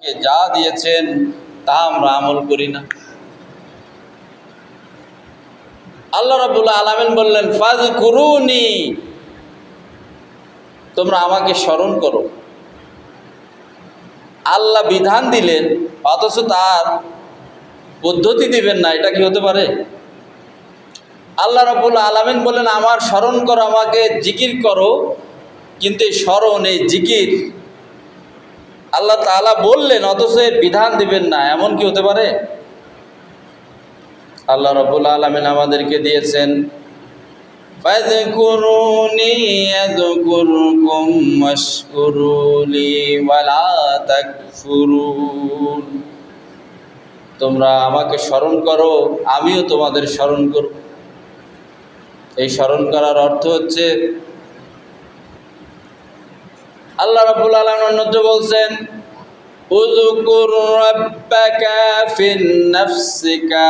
কে যা দিয়েছেন তা আমরা আমল করি না। আল্লাহ রাব্বুল আলামিন বললেন ফাযকুরুনি, তোমরা আমাকে স্মরণ করো। আল্লাহ বিধান দিলেন অথচ তার পদ্ধতি দিবেন না, এটা কি হতে পারে? আল্লাহ রাব্বুল আলামিন বললেন আমার স্মরণ করো, আমাকে জিকির করো, কিন্তু এই স্মরণ, এই জিকির আল্লাহ তাআলা বললেন অথচ এর বিধান দিবেন না, এমন কি হতে পারে? আল্লাহ রাব্বুল আলামিন আমাদেরকে দিয়েছেন ফাযকুরুনি আযকুরকুম ওয়াশকুরুলি ওয়ালা তাকফুরুন, তোমরা আমাকে স্মরণ করো, আমিও তোমাদের স্মরণ করব। এই স্মরণ করার অর্থ হচ্ছে আল্লাহ রাব্বুল আলামিন অন্যত্র বলছেন উযকুর রাব্বাকা ফিন নাফসিকা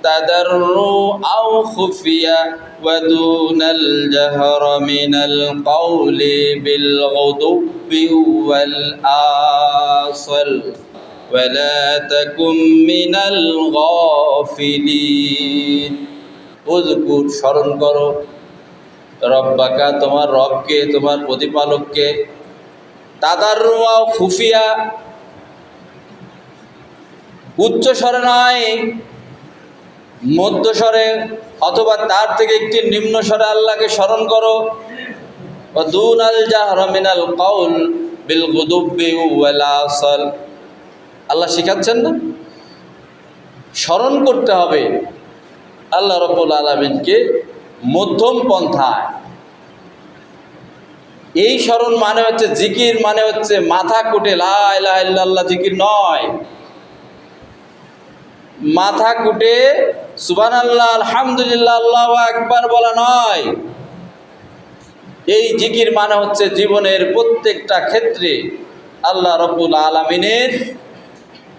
তাদাররুআও খুফিয়া ওয়া দুনাল জাহরি মিনাল কাওলি বিল গুদুবি ওয়াল আসল ওয়া লা তাকুম মিনাল গাফিলিন। উযকুর, স্মরণ করো, রব্বাকা, তোমার রবকে, তোমার প্রতিপালককে, তাদাররুআও খুফিয়া, উচ্চ স্বরে নয়, মধ্য স্বরে অথবা তার থেকে একটি নিম্ন স্বরে আল্লাহকে স্মরণ করো। ওয়া দুনাল জাহরি মিনাল কাওল বিল গুদুবি ওয়াল আসল, আল্লাহ শিখাচ্ছেন না স্মরণ করতে হবে আল্লাহ রাব্বুল আলামিনকে মধ্যম পন্থায়। এই স্মরণ মানে হচ্ছে জিকির, মানে হচ্ছে মাথা কুটে লা ইলাহা ইল্লাল্লাহ জিকির নয়, মাথা কুটে সুবহানাল্লাহ আলহামদুলিল্লাহ আল্লাহু আকবার বলা নয়। এই জিকির মানে হচ্ছে জীবনের প্রত্যেকটা ক্ষেত্রে আল্লাহ রাব্বুল আলামিনের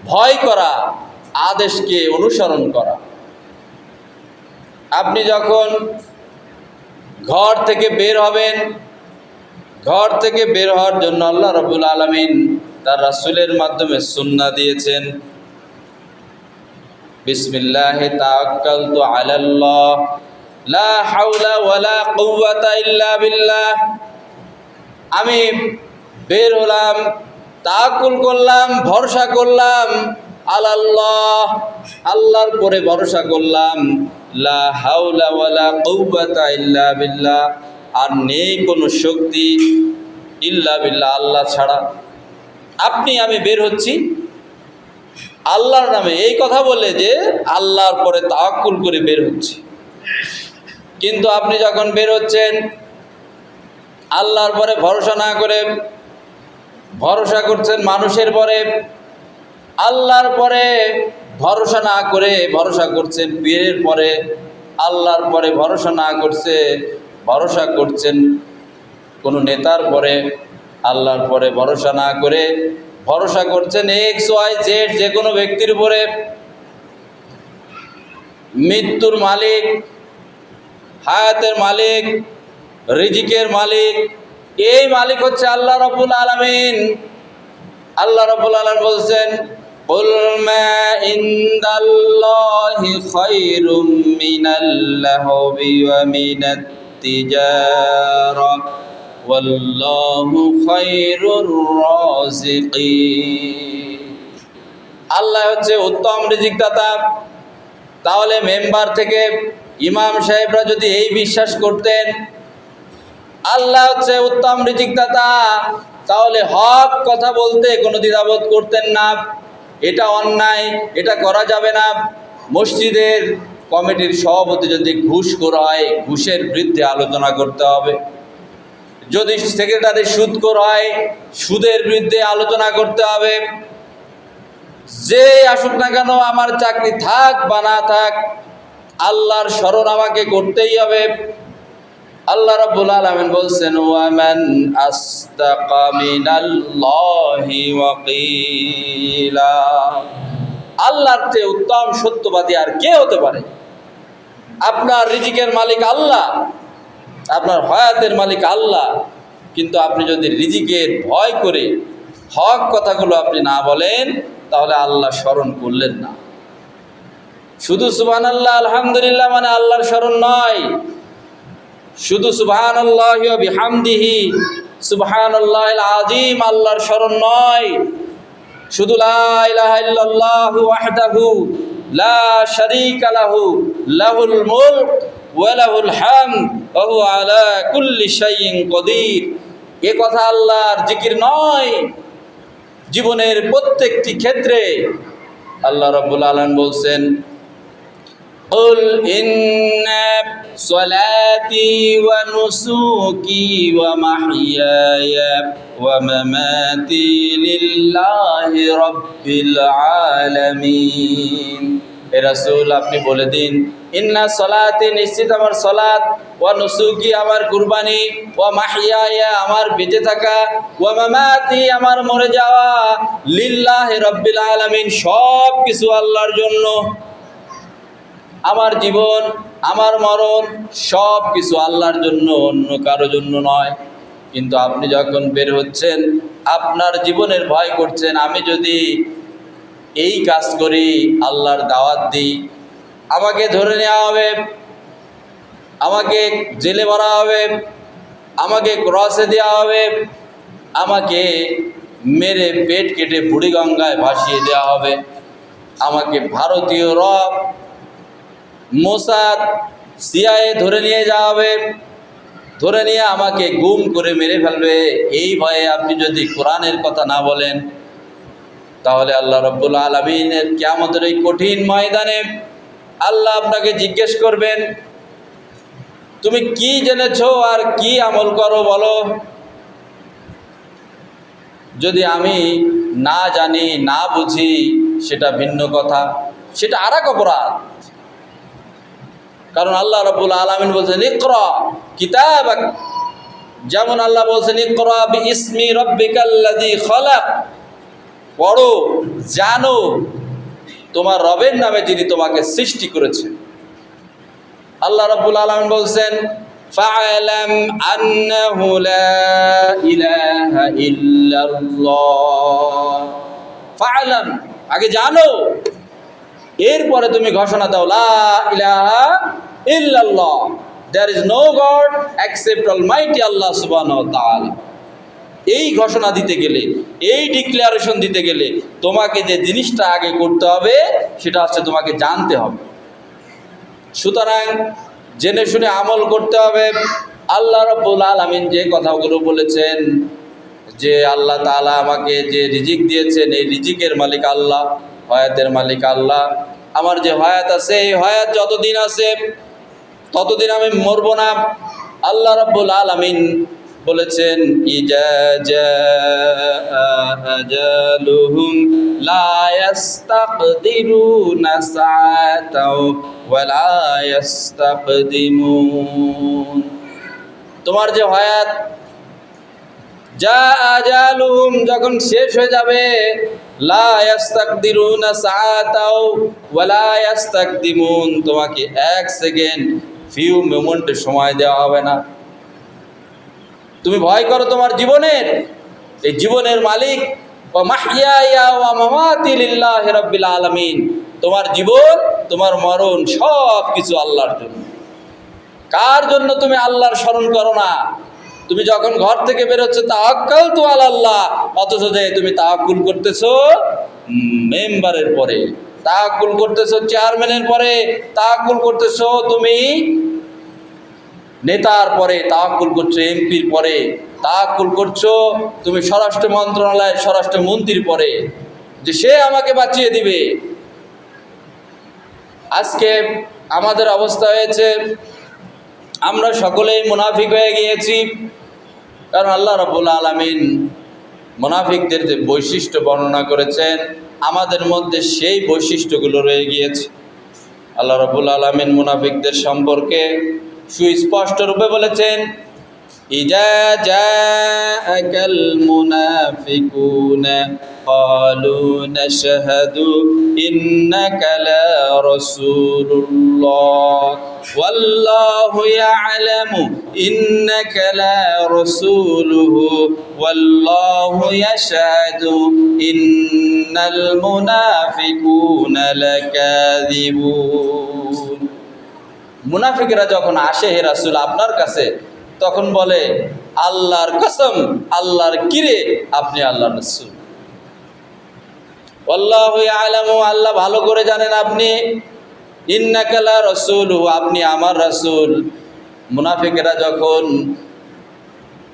ভয় করা, আদেশকে অনুসরণ করা। আপনি যখন ঘর থেকে বের হবেন, ঘর থেকে বের হওয়ার জন্য আল্লাহ রাব্বুল আলামিন তার রাসূলের মাধ্যমে সুন্নাহ দিয়েছেন। বিসমিল্লাহি তাওয়াক্কালতু আলাল্লাহ লা হাওলা ওয়ালা কুওয়াতা ইল্লা বিল্লাহ। আমি বের হলাম, তাওয়াক্কুল করলাম, ভরসা করলাম, আলাল্লাহ, আল্লাহর পরে ভরসা করলাম, লা হাওলা ওয়ালা কুওয়াতা ইল্লা বিল্লাহ, আর নেই কোনো শক্তি ইল্লা বিল্লাহ, আল্লাহ ছাড়া। আমি বের হচ্ছি আল্লাহর নামে, এই কথা বলে যে আল্লাহর পরে তাওয়াক্কুল করে বের হচ্ছি। কিন্তু আপনি যখন বের হচ্ছেন আল্লাহর পরে ভরসা না করে ভরসা করছেন মানুষের পরে, আল্লাহর পরে ভরসা না করে ভরসা করছেন পীরের পরে, আল্লাহর পরে ভরসা না করছে ভরসা করছেন কোনো নেতার পরে, আল্লাহর পরে ভরসা না করে ভরসা করছেন XYZ যে কোনো ব্যক্তির উপরে। মৃত্যুর মালিক, হায়াতের মালিক, রিজিকের মালিক, এই মালিক হচ্ছে আল্লাহ রাব্বুল আলামিন। আল্লাহ রাব্বুল আলামিন বলছেন কুল মা ইনদাল্লাহি খায়রুম মিনাল লাহবি ওয়া মিনাত তিজারা ওয়াল্লাহু খায়রুর রাযিকিন। আল্লাহ হচ্ছে উত্তম রিজিকদাতা। তাহলে মেম্বার থেকে ইমাম সাহেবরা যদি এই বিশ্বাস করতেন আল্লাহ হচ্ছে উত্তম রিজিকদাতা, তাহলে হক কথা বলতে কোনো দ্বিধাবোধ করতেন না। এটা অন্যায়, এটা করা যাবে না। মসজিদের কমিটির সভাপতি যদি ঘুষখোর হয়, ঘুষের বিরুদ্ধে আলোচনা করতে হবে। যদি সেক্রেটারি সুদখোর হয়, সুদের বিরুদ্ধে আলোচনা করতে হবে। যে আসুক না কেন, আমার চাকরি থাক বা না থাক, আল্লাহর স্মরণ আমাকে করতেই হবে। আল্লাহ রাব্বুল আলামিন বলছেন ওয়া মান আসতাকা মিনাল্লাহি ওয়াকিলা, আল্লাহর চেয়ে উত্তম সত্যবাদী আর কে হতে পারে? আপনার রিজিকের মালিক আল্লাহ, আপনার হায়াতের মালিক আল্লাহ, কিন্তু আপনি যদি রিজিকের ভয় করে হক কথাগুলো আপনি না বলেন, তাহলে আল্লাহ স্মরণ করলেন না। শুধু সুবহানাল্লাহ আলহামদুলিল্লাহ মানে আল্লাহর স্মরণ নয়, শুধু সুবহানাল্লাহি ওয়া বিহামদিহি সুবহানাল্লাহিল আযীম আল্লাহর স্মরণ নয়, শুধু লা ইলাহা ইল্লাল্লাহু ওয়াহদাহু লা শারীকা লাহু লাহুল মুলক ওয়া লাহুল হামদ ওয়া হুয়া আলা কুল্লি শাইইন কদির, এ কথা আল্লাহর জিকির নয়। জীবনের প্রত্যেকটি ক্ষেত্রে আল্লাহ রাব্বুল আলামিন বলছেন, قل إن صلاتي ونسكي ومحياي ومماتي لله رب العالمين। হে রাসূল আপনি বলে দিন, ইন্না সলাতি নিশ্চিত আমার সলাত, ওয়া নুসুকি আমার কুরবানি, ওয়া মাহইয়ায়া আমার বেঁচে থাকা, ওয়া মামাতি আমার মরে যাওয়া, লিল্লাহি রাব্বিল আলামিন সব কিছু আল্লাহর জন্য। আমার জীবন আমার মরণ সব কিছু আল্লাহর জন্য, অন্য কারো জন্য নয়। কিন্তু আপনি যখন বের হচ্ছেন, আপনার জীবনের ভয় করছেন, আমি যদি এই কাজ করি, আল্লাহর দাওয়াত দিই, আমাকে ধরে নেওয়া হবে, আমাকে জেলে ভরা হবে, আমাকে ক্রসে দেওয়া হবে, আমাকে মেরে পেট কেটে বুড়িগঙ্গায় ভাসিয়ে দেওয়া হবে, আমাকে ভারতীয় র মোসাদ সিআইএ ধরে নিয়ে যাওয়া হবে, ধরে নিয়ে আমাকে গুম করে মেরে ফেলবে। এই ভয়ে আপনি যদি কোরআনের কথা না বলেন, তাহলে আল্লাহ রাব্বুল আলামিনের কিয়ামতের এই কঠিন ময়দানে আল্লাহ আপনাকে জিজ্ঞেস করবেন, তুমি কি জেনেছো আর কি আমল করো বলো। যদি আমি না জানি না বুঝি সেটা ভিন্ন কথা, সেটা আরেক অপরাধ। কারণ আল্লাহ রাব্বুল আলামিন বলছেন ইকরা কিতাবাক, যেমন আল্লাহ বলছেন ইকরা বিইসমি রাব্বিকাল্লাযী খালাক, পড়ো জানো তোমার রবের নামে যিনি তোমাকে সৃষ্টি করেছেন। আল্লাহ রাব্বুল আলামিন বলছেন ফা'লাম আন্নাহু লা ইলাহা ইল্লাল্লাহ, ফা'লাম আগে জানো, এরপরে তুমি ঘোষণা দাও লা ইলাহা ইল্লাল্লাহ, there is no god except almighty Allah subhanahu wa ta'ala। এই ঘোষণা দিতে গেলে, এই ডিক্লারেশন দিতে গেলে তোমাকে যে জিনিসটা আগে করতে হবে সেটা হচ্ছে তোমাকে জানতে হবে। সুতরাং জেনে শুনে আমল করতে হবে। আল্লাহ রাব্বুল আলামিন যে কথাগুলো বলেছেন, যে আল্লাহ তাআলা আমাকে যে রিজিক দিয়েছেন, এই রিজিকের মালিক আল্লাহ, হায়াতের মালিক আল্লাহ। আমার যে হায়াত আছে, এই হায়াত যতদিন আছে ততদিন আমি মরব না। আল্লাহ রাব্বুল আলামিন বলেছেন ইজা জাআ আজালুহুম লা ইস্তাকদিরুনা সাআতাও ওয়া লা ইস্তাকদিমুন। তোমার যে হায়াত, যা আজালুহুম যখন শেষ হয়ে যাবে, লা ইস্তাকদিরুনা সাআতাও ওয়া লা ইস্তাকদিমুন, তোমাকে এক সেকেন্ড ফিউ মোমেন্ট সময় দেওয়া হবে না। তুমি ভয় করো তোমার জীবনের, এই জীবনের মালিক ওয়া মাহইয়ায়া ওয়া মামাতি লিল্লাহি রাব্বিল আলামিন। তোমার জীবন তোমার মরণ সব কিছু আল্লাহর জন্য। কার জন্য তুমি আল্লাহর স্মরণ করো না? তুমি যখন ঘর থেকে বেরোচ্ছ তাওয়াক্কালতু আলাল্লাহ, অথচ যে তুমি তাওয়াক্কুল করতেছো মেম্বারের পরে, তাওয়াক্কুল করতেছো চেয়ারম্যানের পরে, তাওয়াক্কুল করতেছো তুমি নেতার পরে, তাওয়াক্কুল করছো এমপির পরে, তাওয়াক্কুল করছো তুমি স্বরাষ্ট্র মন্ত্রণালয়ের স্বরাষ্ট্রমন্ত্রীর পরে, যে সে আমাকে বাঁচিয়ে দিবে। আজকে আমাদের অবস্থা হয়েছে, আমরা সকলেই মুনাফিক হয়ে গিয়েছি। কারণ আল্লাহ রাব্বুল আলামিন মুনাফিকদের যে বৈশিষ্ট্য বর্ণনা করেছেন, আমাদের মধ্যে সেই বৈশিষ্ট্যগুলো রয়ে গিয়েছে। আল্লাহ রাব্বুল আলামিন মুনাফিকদের সম্পর্কে সুস্পষ্ট রূপে বলেছেন ইজা জাআকাল মুনাফিকুনা ক্বালু নাশহাদু ইন্নাকা লা রাসূলুল্লাহ। ওয়াল্লাহু ইয়ালামু ইন্নাকা লা রাসূলুহু ওয়াল্লাহু ইয়াশহাদু ইন্নাল মুনাফিকুনা লাকাযিবুন। মুনাফিকরা যখন আসে হে রাসূল আপনার কাছে, তখন বলে আল্লাহর কসম, আল্লাহর কিরে আপনি আল্লাহর রাসূল। আল্লাহু ইয়ালামু, আল্লাহ ভালো করে জানেন আপনি, ইন্নাকা লা রাসূলুহু, আপনি আমার রাসূল। মুনাফিকরা যখন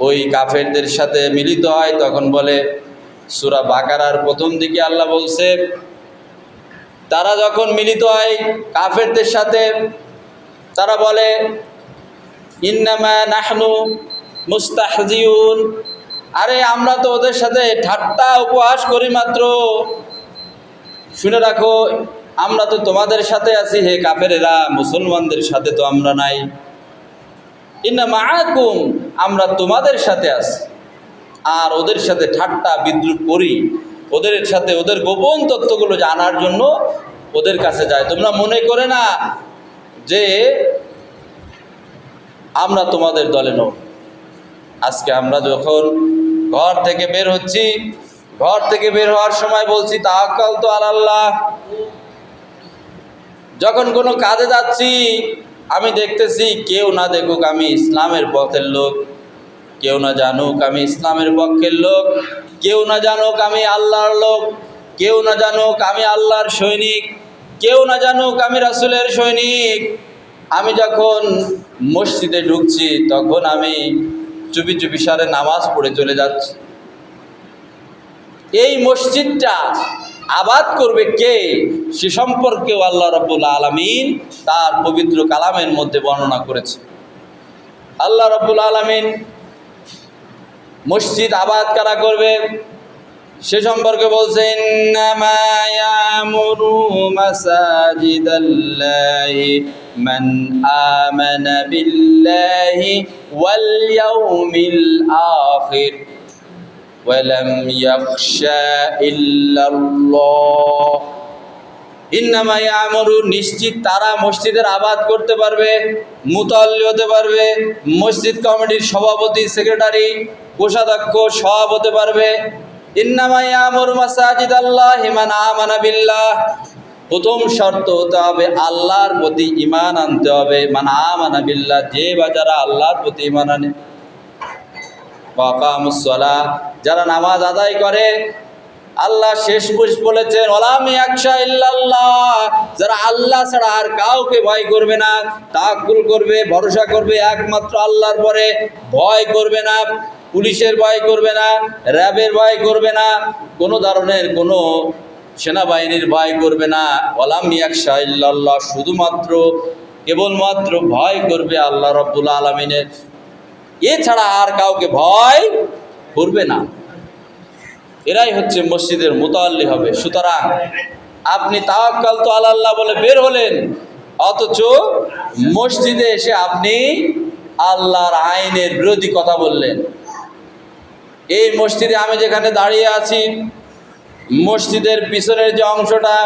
ওই কাফেরদের সাথে মিলিত হয় তখন বলে, সূরা বাকারার প্রথম দিকে আল্লাহ বলছে, তারা যখন মিলিত হয় কাফেরদের সাথে তারা বলে ইন্নামা নাহনু মুস্তাহজিউন, আরে আমরা তো ওদের সাথে ঠাট্টা উপহাস করি মাত্র। শুনে রাখো, আমরা তো তোমাদের সাথে আছি হে কাফেরেরা, মুসলমানদের সাথে তো আমরা নাই। ইন্না মাআকুম, আমরা তোমাদের সাথে আছি, আর ওদের সাথে ঠাট্টা বিদ্রুপ করি, ওদের সাথে ওদের গোপন তথ্যগুলো জানার জন্য ওদের কাছে যায়। তোমরা মনে করে না যে আমরা তোমাদের দলে নই। আজকে আমরা যখন ঘর থেকে বের হচ্ছি, ঘর থেকে বের হওয়ার সময় বলছি তাওয়াক্কালতু আলাল্লাহ। যখন কোনো কাজে যাচ্ছি আমি দেখতেছি কেউ না দেখুক আমি ইসলামের পথের লোক, কেউ না জানুক আমি ইসলামের পক্ষের লোক, কেউ না জানুক আমি আল্লাহর লোক, কেউ না জানুক আমি আল্লাহর সৈনিক, কেউ না জানুক আমি রাসূলের সৈনিক। আমি যখন মসজিদে ঢুকছি তখন আমি চুপি চুপি সারে নামাজ পড়ে চলে যাচ্ছি। এই মসজিদটা আবাদ করবে কে সে সম্পর্কেও আল্লাহ রাব্বুল আলামিন তার পবিত্র কালামের মধ্যে বর্ণনা করেছে। আল্লাহ রাব্বুল আলামিন মসজিদ আবাদ কারা করবে সে সম্পর্কে বলছেন, ইন্নামা ইয়ামুরু মাসাজিদাল্লাহি মান আমানা বিল্লাহি ওয়াল ইয়াউমিল আখির ওয়া লাম ইয়াখশা ইল্লাল্লাহ। ইন্নামা ইয়ামুরু, নিশ্চিত তারা মসজিদের আবাদ করতে পারবে, মুতাল্লি হতে পারবে, মসজিদ কমিটির সভাপতি, সেক্রেটারি, কোষাধ্যক্ষ, সব হতে পারবে। ইন্নামা ইয়ামুরু মাসাজিদাল্লাহি মান আমানা বিল্লাহ, প্রথম শর্ত হতে হবে আল্লাহর প্রতি ঈমান আনতে হবে। মান আমানা বিল্লাহ, যে বা যারা আল্লাহর প্রতি ঈমান আনে। ওয়া আকামুস সালাহ, যারা নামাজ আদায় করে। আল্লাহ শেষ বলেছেন ওয়ালাম ইয়াখশা ইল্লাল্লাহ, যারা আল্লাহ ছাড়া আর কাউকে ভয় করবে না, তাওয়াক্কুল করবে, ভরসা করবে একমাত্র আল্লাহর পরে, ভয় করবে না, পুলিশের ভয় করবে না, র্যাবের ভয় করবে না, কোনো ধরনের কোনো সেনাবাহিনীর ভয় করবে না। ওয়ালাম ইয়াখশা ইল্লাল্লাহ, শুধুমাত্র কেবলমাত্র ভয় করবে আল্লাহ রাব্বুল আলামিনের, এছাড়া আর কাউকে ভয় করবে না। এরাই হচ্ছে মসজিদের মুতাল্লি হবে। সুতরাং আপনি তাওয়াক্কালতু আলাল্লাহ বলে বের হলেন, অথচ মসজিদে এসে আপনি আল্লাহর আইনের বিরোধী কথা বললেন। এই মসজিদে আমি যেখানে দাঁড়িয়ে আছি, মসজিদের পিছনের যে অংশটা,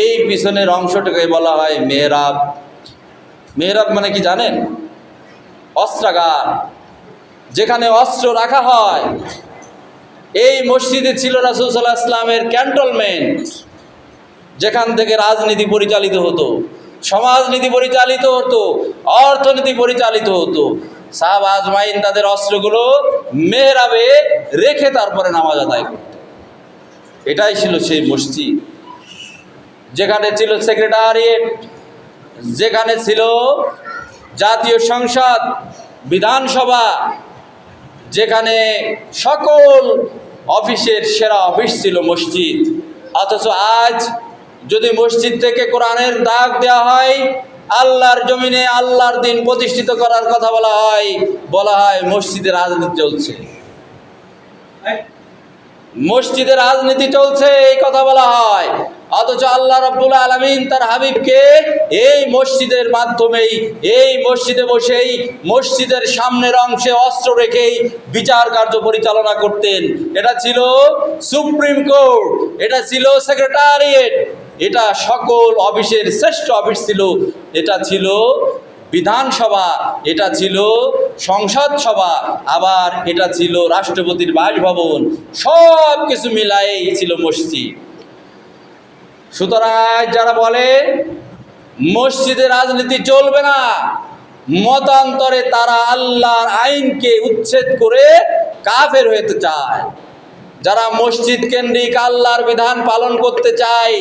এই পিছনের অংশটাকে বলা হয় মেহরাব। মেহরাব মানে কি জানেন? অস্ত্রাগার, যেখানে অস্ত্র রাখা হয়। এই মসজিদে ছিল রাসূল সাল্লাল্লাহু আলাইহি ওয়াসাল্লামের ক্যান্টনমেন্ট, যেখান থেকে রাজনীতি পরিচালিত হতো, সমাজনীতি পরিচালিত হতো, অর্থনীতি পরিচালিত হতো। সাহাবা আজমাইন তাদের অস্ত্রগুলো মেহরাবে রেখে তারপরে নামাজ আদায় করত। এটাই ছিল সেই মসজিদ, যেখানে ছিল সেক্রেটারিয়েট, যেখানে ছিল জাতীয় সংসদ, বিধানসভা, যেখানে সকল অফিসের সেরা অফিস ছিল মসজিদ। অথচ আজ যদি মসজিদ থেকে কোরআনের ডাক দেওয়া হয়, আল্লাহর জমিনে আল্লাহর দিন প্রতিষ্ঠিত করার কথা বলা হয় মসজিদে রাজনীতি চলছে, মসজিদে রাজনীতি চলছে এই কথা বলা হয়। অথচ আল্লাহ রাব্বুল আলামিন তার হাবিবকে এই মসজিদের মাধ্যমেই, এই মসজিদে বসেই, মসজিদের সামনের অংশে অস্ত্র রেখেই বিচার কার্য পরিচালনা করতেন। এটা ছিল সুপ্রিম কোর্ট, এটা ছিল সেক্রেটারিয়েট, এটা সকল অফিসের শ্রেষ্ঠ অফিস ছিল। এটা ছিল বিধানসভা, এটা ছিল সংসদ সভা, আবার এটা ছিল রাষ্ট্রপতির বাসভবন, সব কিছু মিলায়েই ছিল মসজিদ। সুতরাং যারা বলে মসজিদে রাজনীতি চলবে না, মতান্তরে তারা আল্লাহর আইনকে উচ্ছেদ করে কাফের হতে চায়। যারা মসজিদ কেন্দ্রিক আল্লাহর বিধান পালন করতে চায়,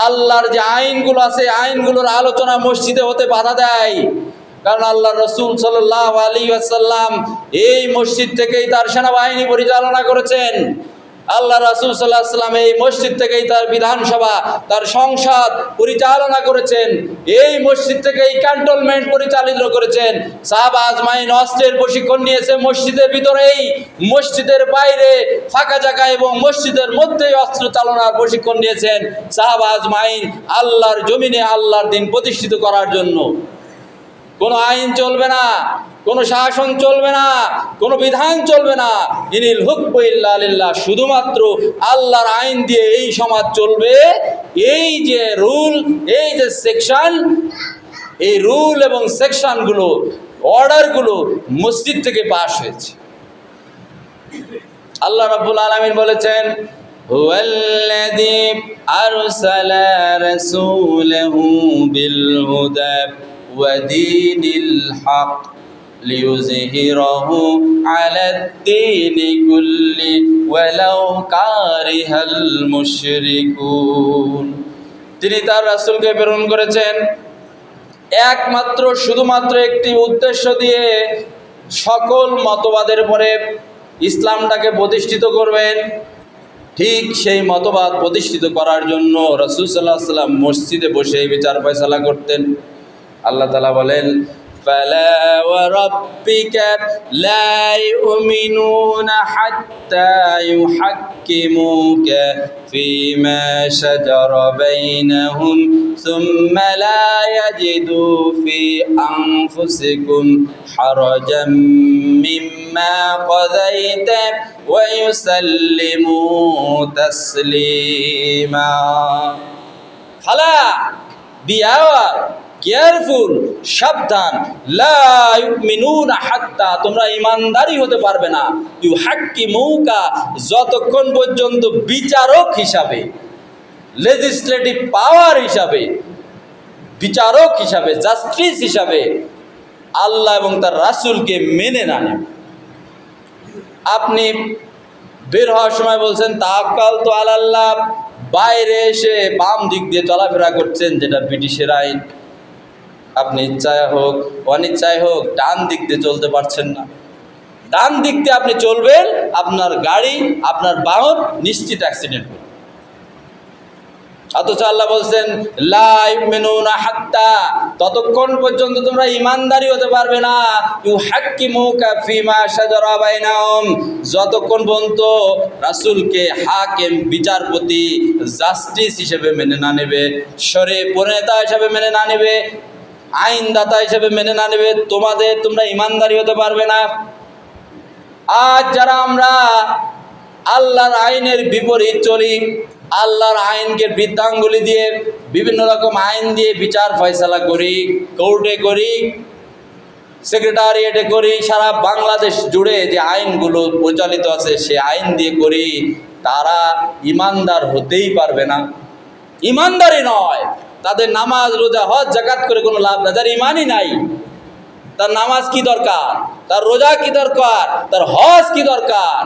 আল্লাহর যে আইনগুলো আছে আইনগুলোর আলোচনা মসজিদে হতে বাধা দেয়। কারণ আল্লাহ রসুল সাল্লাল্লাহু আলাইহি ওয়াসাল্লাম এই মসজিদ থেকেই তার সেনাবাহিনী পরিচালনা করেছেন। আল্লাহ রাসূল সাল্লাল্লাহু আলাইহি ওয়াসাল্লাম এই মসজিদ থেকেই তার বিধানসভা, তার সংসদ পরিচালনা করেছেন। এই মসজিদ থেকেই ক্যান্টনমেন্ট পরিচালিত করেছেন। সাহাবা আজমাইন অস্ত্রের প্রশিক্ষণ নিয়েছে মসজিদের ভিতরেই, মসজিদের বাইরে ফাঁকা জায়গা এবং মসজিদের মধ্যেই অস্ত্র চালনার প্রশিক্ষণ নিয়েছেন সাহাবা আজমাইন, আল্লাহর জমিনে আল্লাহর দিন প্রতিষ্ঠিত করার জন্য। কোনো আইন চলবে না, কোনো শাসন চলবে না, কোনো বিধান চলবে না। ইনিল হুকমু ইল্লা লিল্লাহ, শুধুমাত্র আল্লাহর আইন দিয়ে এই সমাজ চলবে। এই যে রুল, এই যে সেকশন, এই রুল এবং সেকশনগুলো, অর্ডারগুলো মসজিদ থেকে পাস হয়েছে। আল্লাহ রাব্বুল আলামিন বলেছেন, হুয়াল্লাযী আরসালা রাসূলাহু বিল হুদা ওয়া দীনিল হক লিইয়ুযহিরাহু আলাদ-দীনি কুল্লি ওয়ালাউ কারিহাল মুশরিকুন। তিনি তার রাসূলকে প্রেরণ করেছেন একমাত্র শুধুমাত্র একটি উদ্দেশ্য দিয়ে, সকল মতবাদের পরে ইসলামটাকে প্রতিষ্ঠিত করবেন। ঠিক সেই মতবাদ প্রতিষ্ঠিত করার জন্য রাসূল সাল্লাল্লাহু আলাইহি ওয়াসাল্লাম মসজিদে বসে বিচার ফয়সালা করতেন। আল্লাহ তাআলা বলেন, ফালা ওয়া রাব্বিকা লা ইউমিনুনা হাত্তা ইউহাক্কিমুকা ফীমা শাজারা বাইনাহুম সুম্মা লা ইয়াজিদু ফী আনফুসিকুম হারাজাম মিম্মা কাযাইতা ওয়া ইউসাল্লিমু তাসলিমা। ফালা, বিআওয়ার, কেয়ারফুল, সাবধান, লা ইউমিনুনা হাত্তা, তোমরা ইমানদারি হতে পারবে না, ইউহাক্কিমুকা, যতক্ষণ পর্যন্ত বিচারক হিসাবে, লেজিসলেটিভ পাওয়ার হিসাবে, বিচারক হিসাবে, জাস্টিস হিসাবে আল্লাহ এবং তার রাসূলকে মেনে না নেন। আপনি বের হওয়ার সময় বলছেন তাওয়াক্কালতু আলাল্লাহ, বাইরে এসে বাম দিক দিয়ে চলাফেরা করছেন, যেটা ব্রিটিশের আইন। আপনি ইচ্ছায় হোক অনিচ্ছায় হোক ডান দিক দিয়ে চলতে পারছেন না। ডান দিক দিয়ে আপনি চলবেন, আপনার গাড়ি, আপনার বাহন নিশ্চিত অ্যাক্সিডেন্ট হবে। অথচ আল্লাহ বলছেন লা ইউমিনুনা হাত্তা, ততক্ষণ পর্যন্ত তোমরা ইমানদারি হতে পারবে না, ইউহাক্কিমুকা ফীমা শাজারা বাইনাহুম, যতক্ষণ পর্যন্ত রাসূলকে হাকিম, বিচারপতি, জাস্টিস হিসেবে মেনে না নেবে, শরীয়ত প্রণেতা হিসেবে মেনে না নেবে, আইনদাতা হিসেবে মেনে না নেবে, তোমরা ইমানদারি হতে পারবে না। আজ যারা আমরা আল্লাহর আইনের বিপরীত চলি, আল্লাহর আইনকে বৃদ্ধাঙ্গুলি দিয়ে, বিভিন্ন রকম আইন দিয়ে বিচার ফয়সালা করি, কোর্টে করি, সেক্রেটারিয়েটে করি, সারা বাংলাদেশ জুড়ে যে আইনগুলো প্রচলিত আছে সে আইন দিয়ে করি, তারা ইমানদার হতেই পারবে না। ইমানদারি নয়, তাদের নামাজ, রোজা, হজ, যাকাত করে কোনো লাভ না। যার ইমানই নাই, তার নামাজ কি দরকার, তার রোজা কি দরকার, তার হজ কি দরকার?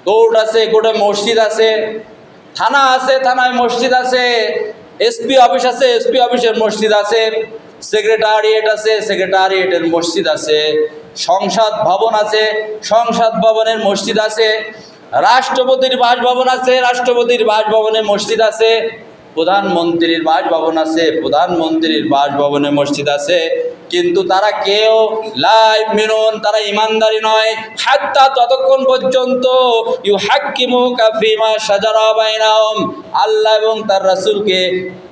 কোর্ট আছে, কোর্টে মসজিদ আছে, থানা আছে, থানায় মসজিদ আছে, এসপি অফিস আছে, এসপি অফিসের মসজিদ আছে, সেক্রেটারিয়েট আছে, সেক্রেটারিয়েটের মসজিদ আছে, সংসদ ভবন আছে, সংসদ ভবনের মসজিদ আছে, রাষ্ট্রপতির বাসভবন আছে, রাষ্ট্রপতির বাসভবনে মসজিদ আছে, প্রধানমন্ত্রীর বাসভবন আছে, প্রধানমন্ত্রীর বাসভবনে মসজিদ আছে। কিন্তু তারা কেউ লা ইউমিনুন, তারা ইমানদারি নয়, হাত্তা, ততক্ষণ পর্যন্ত ইউহাক্কিমুকা ফীমা শাজারা বাইনাহুম, আল্লাহ এবং তার রাসূলকে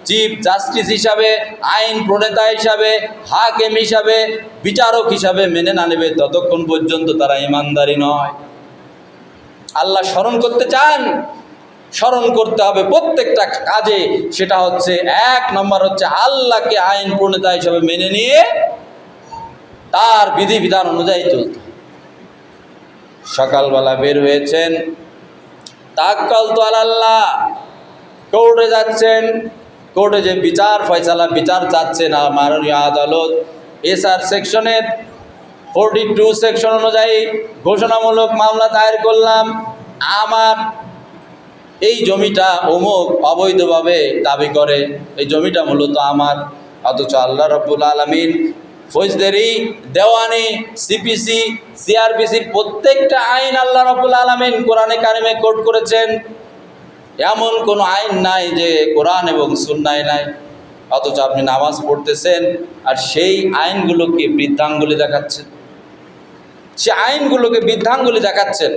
চিফ জাস্টিস হিসাবে, আইন প্রণেতা হিসাবে, হাকিম হিসাবে, বিচারক হিসাবে মেনে না নেবে, ততক্ষণ পর্যন্ত তারা ইমানদারি নয়। আল্লাহ স্মরণ করতে চান, স্মরণ করতে হবে প্রত্যেকটা কাজে। সেটা হচ্ছে 1 নম্বর হচ্ছে আল্লাহকে আইন প্রণেতা হিসেবে মেনে নিয়ে তার বিধিবিধান অনুযায়ী চলতে। সকালবেলা বের হয়েছেন, তাওয়াক্কালতু আলাল্লাহ, কোর্টে যাচ্ছেন, কোর্টে যে বিচার ফয়সালা বিচার চাচ্ছেন মাননীয় আদালত এসআর সেকশনের 42 সেকশন অনুযায়ী ঘোষণামূলক মামলা দায়ের করলাম, আমার এই জমিটা অমুক অবৈধভাবে দাবি করে, এই জমিটা মূলত আমার, অথচ আল্লাহ রাব্বুল আলামিন ফৌজদারি, দেওয়ানি, সিপিসি, সিআরপিসির প্রত্যেকটা আইন আল্লাহ রাব্বুল আলামিন কোরআনে কারিমে কোট করেছেন। এমন কোনো আইন নাই যে কোরআন এবং সুন্নায় নাই। অথচ আপনি নামাজ পড়তেছেন আর সেই আইনগুলোকে বৃদ্ধাঙ্গুলি দেখাচ্ছেন, সে আইনগুলোকে বৃদ্ধাঙ্গুলি দেখাচ্ছেন।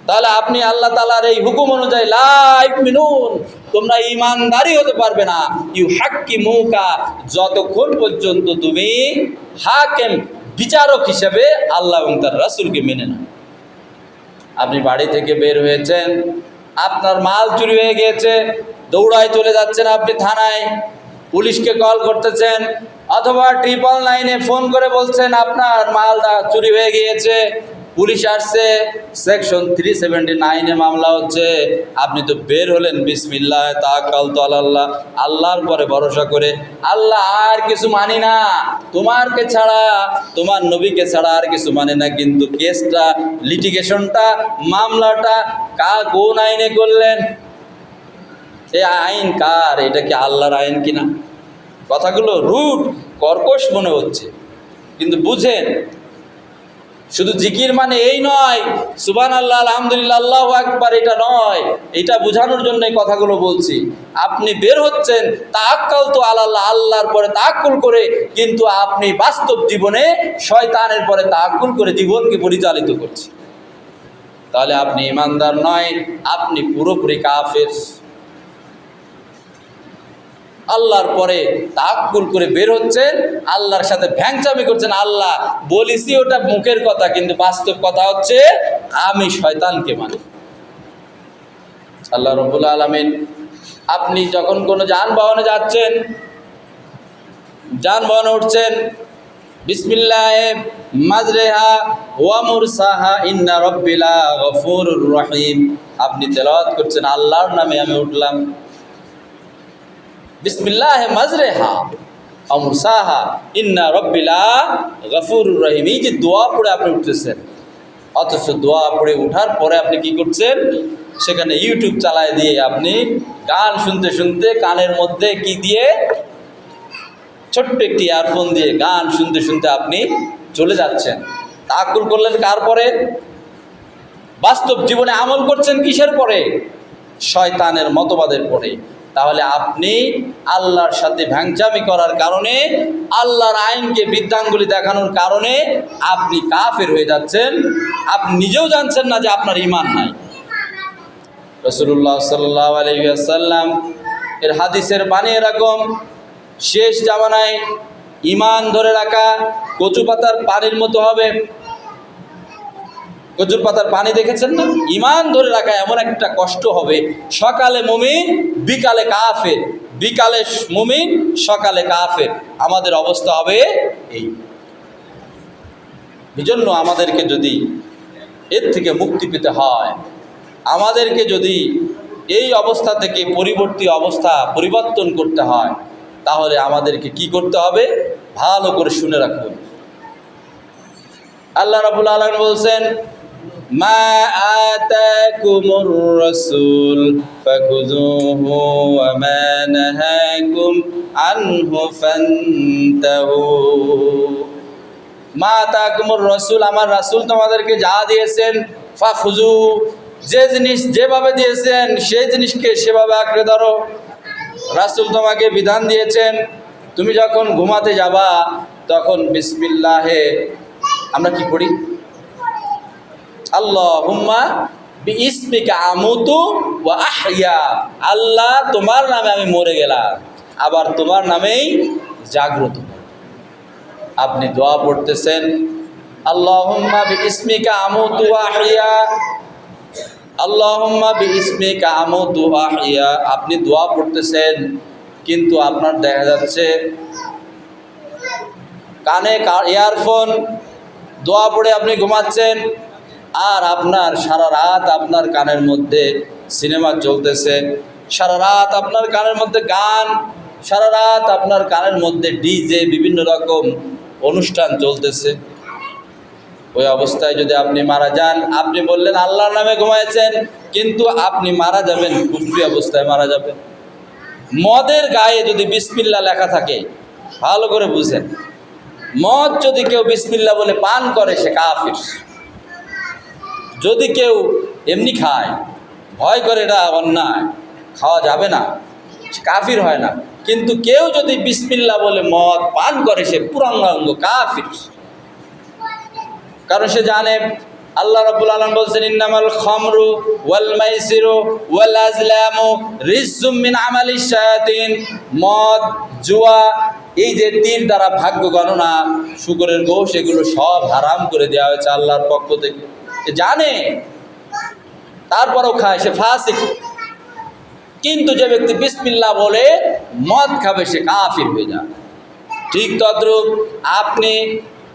তাহলে আপনি আল্লাহ তাআলার এই হুকুম অনুযায়ী লা ইউমিনুন, তোমরা ঈমানদারি হতে পারবে না, ইউহাক্কিমুকা, যতক্ষণ পর্যন্ত তুমি হাকিম বিচারক হিসেবে আল্লাহ এবং তার রাসূলকে মেনে নাও। আপনি বাড়ি থেকে বের হয়েছেন, আপনার মাল চুরি হয়ে গিয়েছে, দৌড়ায় চলে যাচ্ছেন আপনি থানায়, পুলিশকে কল করতেছেন, অথবা 999-এ ফোন করে বলছেন আপনার মালটা চুরি হয়ে গিয়েছে, পুলিশ আসছে, সেকশন 379-এ মামলা হচ্ছে। আপনি তো বের হলেন বিসমিল্লাহ তাওয়াক্কালতু আলাল্লাহ, আল্লাহর পরে ভরসা করে, আল্লাহ আর কিছু মানি না, তোমারকে ছাড়া, তোমার নবীকে ছাড়া আর কিছু মানে না। কিন্তু কেসটা, লিটিগেশনটা, মামলাটা কোন আইনে করলেন? এই আইন কার? এটা কি আল্লাহর আইন কিনা? কথাগুলো রুট, কর্কশ মনে হচ্ছে, কিন্তু বুঝেন, শুধু জিকির মানে এই নয়, সুবহানাল্লাহ, আলহামদুলিল্লাহ, আল্লাহু আকবার, এটা নয়। এটা বোঝানোর জন্য এই কথাগুলো বলছি। আপনি বের হচ্ছেন তাওয়াক্কালতু আলাল্লাহ, আল্লাহর পরে তাওয়াক্কুল করে, কিন্তু আপনি বাস্তব জীবনে শয়তানের পরে তাওয়াক্কুল করে জীবনকে পরিচালিত করছেন। তাহলে আপনি ঈমানদার নয়, আপনি পুরোপুরি কাফের। আল্লাহর পরে তাওয়াক্কুল করে বের হচ্ছেন, আল্লাহর সাথে ভ্যাংচামি করছেন। আল্লাহ বলিছি ওটা মুখের কথা, কিন্তু বাস্তব কথা হচ্ছে আমি শয়তানকে মানি। আল্লাহ রাব্বুল আলামিন, আপনি যখন কোনো যানবাহনে যাচ্ছেন, যানবাহনে উঠছেন, বিসমিল্লাহে মাজরেহা ওয়া মুরসাহা ইন্না রাব্বিলা গফুরুর রহিম, আপনি তেলাওয়াত করছেন, আল্লাহর নামে আমি উঠলাম, বিসমিল্লাহে মাজরেহা ওয়া মুরসাহা ইন্না রাব্বিলা গফুরুর রহিম। এই যে দোয়া পড়ে আপনি উঠতেছেন, অথচ দোয়া পড়ে উঠার পরে আপনি কি করছেন? সেখানে ইউটিউব চালায় দিয়ে আপনি গান শুনতে শুনতে, কানের মধ্যে কি দিয়ে, ছোট্ট একটি ইয়ারফোন দিয়ে গান শুনতে শুনতে আপনি চলে যাচ্ছেন। তাওয়াক্কুল করলেন কার পরে? বাস্তব জীবনে আমল করছেন কিসের পরে? শয়তানের মতবাদের পরে। তাহলে আপনি আল্লাহর সাথে ভ্যাংচামি করার কারণে, আল্লাহর আইনকে বৃদ্ধাঙ্গুলি দেখানোর কারণে আপনি কাফের হয়ে যাচ্ছেন। আপনি নিজেও জানছেন না যে আপনার ঈমান নাই। রাসূলুল্লাহ সাল্লাল্লাহু আলাইহি ওয়াসাল্লাম এর হাদিসের বাণী এরকম, শেষ জামানায় ঈমান ধরে রাখা কচু পাতার পানির মতো হবে। কচুর পাতার পানি দেখেছেন না? ঈমান ধরে রাখা এমন একটা কষ্ট হবে, সকালে মুমিন বিকালে কাফের, বিকালে মুমিন সকালে কাফের। আমাদের অবস্থা হবে এই। এজন্য আমাদেরকে যদি এর থেকে মুক্তি পেতে হয়, আমাদেরকে যদি এই অবস্থা থেকে পরিবর্তন করতে হয়, তাহলে আমাদেরকে কি করতে হবে? ভালো করে শুনে রাখুন। আল্লাহ রাব্বুল আলামিন বলছেন, মা আতাকুমুর রাসূল ফাখুযুহু ওয়া মা নাহাকুম আনহু ফান্তাহু। মা আতাকুমুর রাসূল, আমার রাসূল তোমাদেরকে যা দিয়েছেন, ফাখুযু, যে জিনিস যেভাবে দিয়েছেন সেই জিনিসকে সেভাবে আঁকড়ে ধরো। রাসূল তোমাকে বিধান দিয়েছেন, তুমি যখন ঘুমাতে যাবা তখন বিসমিল্লাহে, আমরা কি পড়ি? আল্লাহুম্মা বিইসমিকা আমুতু ওয়া আহইয়া, আল্লাহ তোমার নামে আমি মরে গেলাম, আবার তোমার নামেই জাগ্রত। আপনি দোয়া পড়তেছেন, আল্লাহুম্মা বিইসমিকা আমুতু ওয়া আহইয়া, আল্লাহুম্মা বিইসমিকা আমুতু ওয়া আহইয়া, আপনি দোয়া পড়তেছেন কিন্তু আপনার দেখা যাচ্ছে কানে ইয়ারফোন, দোয়া পড়ে আপনি ঘুমাচ্ছেন, আর আপনার সারা রাত আপনার কানের মধ্যে সিনেমা চলতেছে, সারা রাত আপনার কানের মধ্যে গান, সারা রাত আপনার কানের মধ্যে ডিজে, বিভিন্ন রকম অনুষ্ঠান চলতেছে। ওই অবস্থায় যদি আপনি মারা যান, আপনি বললেন আল্লাহর নামে ঘুমাইছেন, কিন্তু আপনি মারা যাবেন কুফরি অবস্থায় মারা যাবেন। মদের গায়ে যদি বিসমিল্লাহ লেখা থাকে, ভালো করে বুঝেন, মদ যদি কেউ বিসমিল্লাহ বলে পান করে সে কাফির। যদি কেউ এমনি খায়, ভয় করে এটা অন্যায়, খাওয়া যাবে না, সে কাফির হয় না। কিন্তু কেউ যদি বিসমিল্লাহ বলে মদ পান করে সে পুরাঙ্গাঙ্গ কাফির। কারণ সে জানে আল্লাহ রাব্বুল আলামিন বলছেন ইন্নামাল খামরু ওয়াল মাইসিরু ওয়াল আজলামু রিজসুম মিন আমালিশ শায়াতিন, মদ, জুয়া, এই যে তীর দ্বারা ভাগ্য গণনা, শুকরের গোশ, এগুলো সব হারাম করে দেওয়া হয়েছে আল্লাহর পক্ষ থেকে। জানে তারপরও খায়, সে ফাসিক। কিন্তু যে ব্যক্তি বিসমিল্লাহ বলে মদ খাবে সে কাফির হয়ে যায়। ঠিক তদ্রূপ আপনি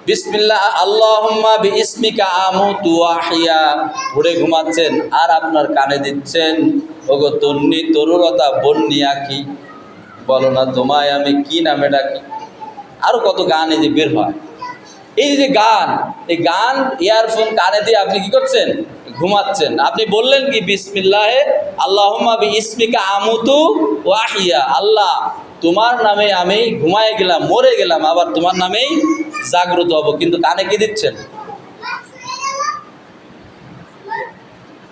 বিসমিল্লাহ আল্লাহুম্মা বিইসমিকা আমুতু ওয়া আহইয়া পড়ে ঘুমাচ্ছেন, আর আপনার কানে দিচ্ছেন ওগো তন্নি তরুলতা বন্নি আঁখি, বলো না তোমায় আমি কি নামে ডাকি। আরও কত গান এই যে বের হয়, এই যে গান, এই গান ইয়ারফোন কানে দিয়ে আপনি কি করছেন, ঘুমাচ্ছেন। আপনি বললেন কি বিসমিল্লাহে আল্লাহুম্মা বিইসমিকা আমুতু ওয়া আহইয়া, আল্লাহ তোমার নামে আমি ঘুমায় গেলাম, মরে গেলাম, আবার তোমার নামেই জাগ্রত হব, কিন্তু কানে কি দিচ্ছেন।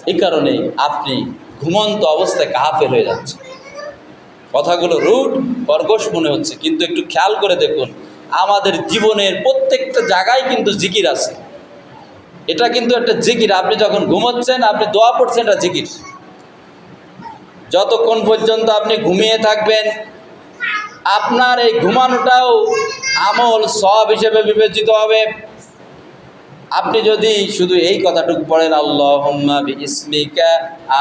এই কারণে আপনি ঘুমন্ত অবস্থায় কাফের হয়ে যাচ্ছেন। কথাগুলো রুট কর্কশ মনে হচ্ছে, কিন্তু একটু খেয়াল করে দেখুন, আমাদের জীবনের প্রত্যেকটা জায়গায় কিন্তু জিকির আছে। এটা কিন্তু একটা জিকির। আপনি যখন ঘুমোচ্ছেন, আপনি দোয়া পড়ছেন, এটা জিকির। যতক্ষণ পর্যন্ত আপনি ঘুমিয়ে থাকবেন, আপনার এই ঘুমানোটাও আমল সওয়াব হিসেবে বিবেচিত হবে। আপনি যদি শুধু এই কথাটুকু পড়েন আল্লাহুম্মা বিইসমিকা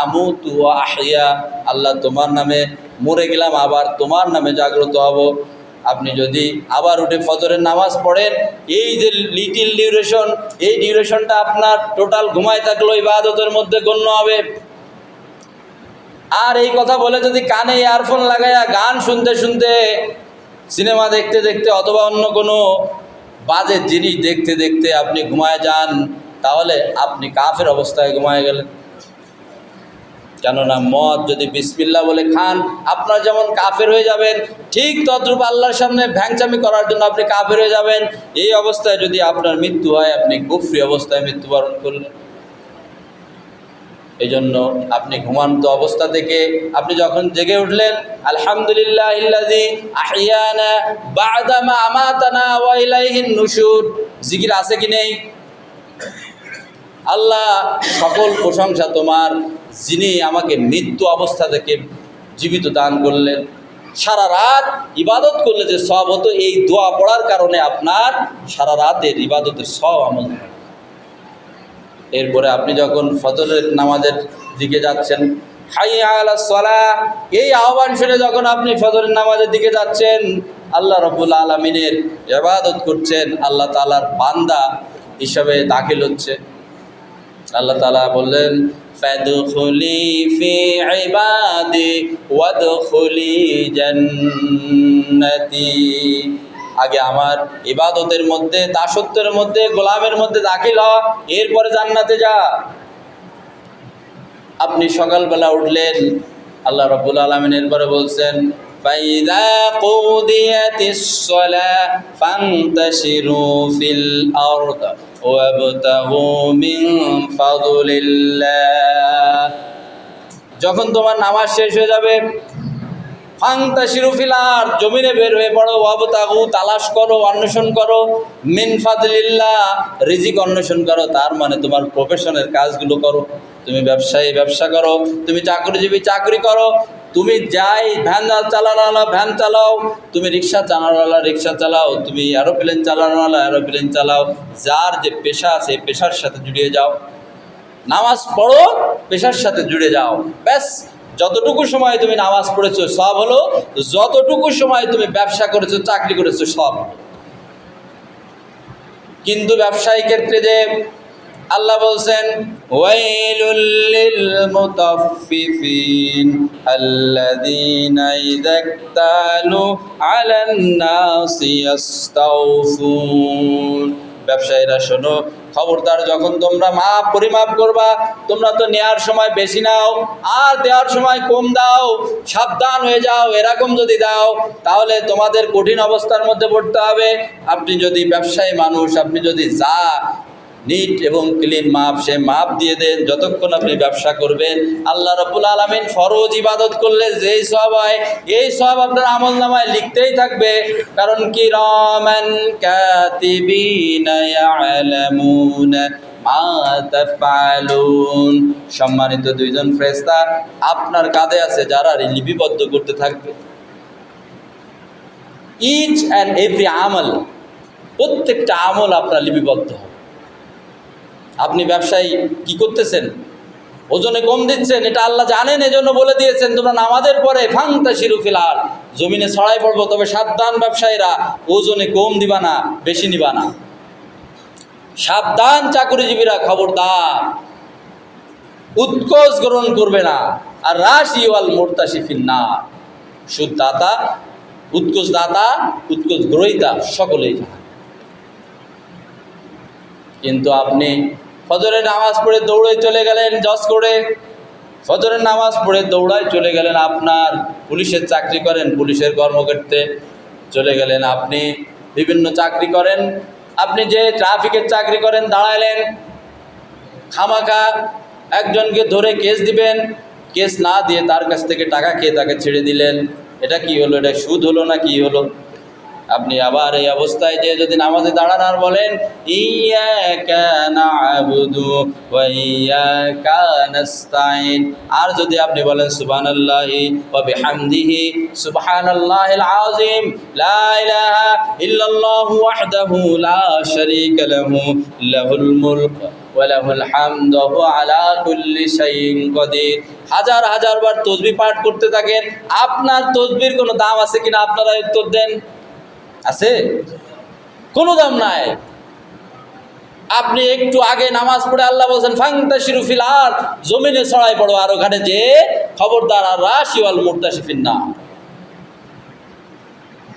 আমুতু ওয়া আহইয়া, আল্লাহ তোমার নামে মরে গেলাম, আবার তোমার নামে জাগ্রত হব। আপনি যদি আবার উঠে ফজরের নামাজ পড়েন, এই যে লিটিল ডিউরেশন, এই ডিউরেশনটা আপনার টোটাল ঘুমায় থাকলো ইবাদতের মধ্যে গণ্য হবে। আর এই কথা বলে যদি কানে ইয়ারফোন লাগাইয়া গান শুনতে শুনতে, সিনেমা দেখতে দেখতে, অথবা অন্য কোনো বাজে জিনিস দেখতে দেখতে আপনি ঘুমায় যান, তাহলে আপনি কাফের অবস্থায় ঘুমায় গেলেন। কেননা মদ যদি বিসমিল্লাহ বলে খান, আপনার যেমন কাফের হয়ে যাবেন, ঠিক তদ্রূপ আল্লাহর সামনে ভ্যাংচামি করার জন্য আপনি কাফের হয়ে যাবেন। এই অবস্থায় যদি আপনার মৃত্যু হয়, আপনি কুফরি অবস্থায় মৃত্যুবরণ করলেন। এই জন্য আপনি ঘুমান্ত অবস্থা থেকে আপনি যখন জেগে উঠলেন, আলহামদুলিল্লাহিল্লাযী আহইয়ানা বা'দা মা আমাতানা ওয়া ইলাইহিন নুশুর, জিকির আছে কি নেই? আল্লাহ সকল প্রশংসা তোমার, যিনি আমাকে মৃত্যু অবস্থা থেকে জীবিত দান করলেন। সারা রাত ইবাদত করলে যে সওয়াব হতো, এই দোয়া পড়ার কারণে আপনার সারা রাতের ইবাদতের সওয়াব আমল। এরপরে আপনি যখন ফজরের নামাজের দিকে যাচ্ছেন, হাইয়া আলাস সালাহ, এই আহ্বান শুনে যখন আপনি ফজরের নামাজের দিকে যাচ্ছেন, আল্লাহ রাব্বুল আলামিনের ইবাদত করছেন, আল্লাহ তাআলার বান্দা হিসাবে দাখিল হচ্ছে। আল্লাহ তাআলা বললেন ফাদখুলি ফি ইবাদি ওয়াদখুলি জান্নাতি, আগে আমার ইবাদতের মধ্যে, দাসত্বের মধ্যে, গোলামের মধ্যে দাখিল হ, এরপরে জান্নাতে যা। আপনি সকালবেলা উঠলেন, আল্লাহ রাব্বুল আলামিন এরপরে বলছেন ফাইযা কুদিয়াতিস সালাহ ফান্তাশিরু ফিল আরদ ওয়াবতাগু মিন ফাদলিল্লাহ, যখন তোমার নামাজ শেষ হয়ে যাবে, ফান্তাশিরু ফিল আরদ, জমিনে বের হয়ে পড়ো, ওয়াবতাগু, তালাশ করো, অন্বেষণ করো, মিন ফাদলিল্লাহ, রিজিক অন্বেষণ করো। তার মানে তোমার প্রফেশনের কাজগুলো করো। তুমি ব্যবসায়ী ব্যবসা করো, তুমি চাকরিজীবী চাকরি করো, তুমি যাই ভ্যান চালানোওয়ালা ভ্যান চালাও, তুমি রিক্সা চালানোওয়ালা রিক্সা চালাও, তুমি এরোপ্লেন চালানোওয়ালা এরোপ্লেন চালাও। যার যে পেশা আছে এই পেশার সাথে জুড়িয়ে যাও। নামাজ পড়ো, পেশার সাথে জুড়ে যাও, ব্যাস। যতটুকু সময় তুমি নামাজ পড়েছো সব হলো, যতটুকু সময় তুমি ব্যবসা করেছো, চাকরি করেছো সব হলো। কিন্তু ব্যবসায়ী ক্ষেত্রে যে আল্লাহ বলছেন ওয়াইলুল লিল মুতাফফিফিন আল্লাযীনা ইযা ইক্তালু আলান নাসি ইস্তাওফুন। ব্যবসায়ীরা শোনো, খবরদার, যখন তোমরা পরিমাপ করবা, তোমরা তো নেওয়ার সময় বেশি নাও আর দেওয়ার সময় কম দাও, সাবধান হয়ে যাও। এরকম যদি দাও তাহলে তোমাদের কঠিন অবস্থার মধ্যে পড়তে হবে। আপনি যদি ব্যবসায়ী মানুষ, আপনি যদি যা নিট এবং ক্লিন মাপ, সে মাপ দিয়ে দেন, যতক্ষণ আপনি ব্যবসা করবেন, আল্লাহ রাব্বুল আলামিন ফরজ ইবাদত করলে যেই সওয়াব হয়, এই সওয়াব আপনার আমলনামায় লিখতেই থাকবে। কারণ কিরামান কাতিবিনা ইয়ালামুনা মা তাফআলুন। সম্মানিত দুইজন ফেরেশতা আপনার কাঁধে আছে, যারা লিপিবদ্ধ করতে থাকবে। ইচ অ্যান্ড এভরি আমল, প্রত্যেকটা আমল আপনার লিপিবদ্ধ হবে। আপনি ব্যবসায়ী কি করতেছেন, ওজনে কম দিচ্ছেন, এটা আল্লাহ জানেন, এজন্য বলে দিয়েছেন তোমরা নামাজের পরে ফান্তাশিরু ফিল আরদ, জমিনে ছড়াই পড়বো। তবে সাবধান ব্যবসায়ীরা, ওজনে কম দিবা না, বেশি নিবা না। সাবধান চাকরিজীবীরা, খবরদার, উৎকোচ গ্রহণ করবে না। আর রাশি ওয়াল মুরতাশি ফিন নার, সুদদাতা, উৎকোচ দাতা, উৎকোচ গ্রহীতা সকলেই জানে। কিন্তু আপনি ফজরের নামাজ পড়ে দৌড়ে চলে গেলেন, জজ করে ফজরের নামাজ পড়ে দৌড়ায় চলে গেলেন। আপনার পুলিশের চাকরি করেন, পুলিশের কর্মক্ষেত্রে চলে গেলেন। আপনি বিভিন্ন চাকরি করেন, আপনি যে ট্রাফিকের চাকরি করেন, দাঁড়াইলেন, খামাখা একজনকে ধরে কেস দিবেন, কেস না দিয়ে তার কাছ থেকে টাকা খেয়ে তাকে ছেড়ে দিলেন। এটা কি হলো? এটা সুদ হলো না কি হলো? আপনি আবার এই অবস্থায় যে যদি নামাজে দাঁড়ান আর বলেন ইয়াকা না'বুদু ওয়া ইয়াকা নাস্তাইন, আর যদি আপনি বলেন সুবহানাল্লাহি ওয়া বিহামদিহি সুবহানাল্লাহিল আযীম, লা ইলাহা ইল্লাল্লাহু ওয়াহদাহু লা শারীকা লাহু লাহুল মুলক ওয়া লাহুল হামদু ওয়া হুয়া আলা কুল্লি শাইইন কাদির, হাজার হাজার বার তাসবিহ পাঠ করতে থাকেন। আপনার তাসবিহর কোনো দাম আছে কিনা আপনারা উত্তর দেন। আছে? কোনো দাম নাই। আপনি একটু আগে নামাজ পড়ে আল্লাহ বলছেন ফান্তাশিরু ফিল আরদ, জমিনে ছড়াই পড়ো, আর ওখানে যে খবরদার আর রাশি ওয়াল মুরতাশি ফিন নার,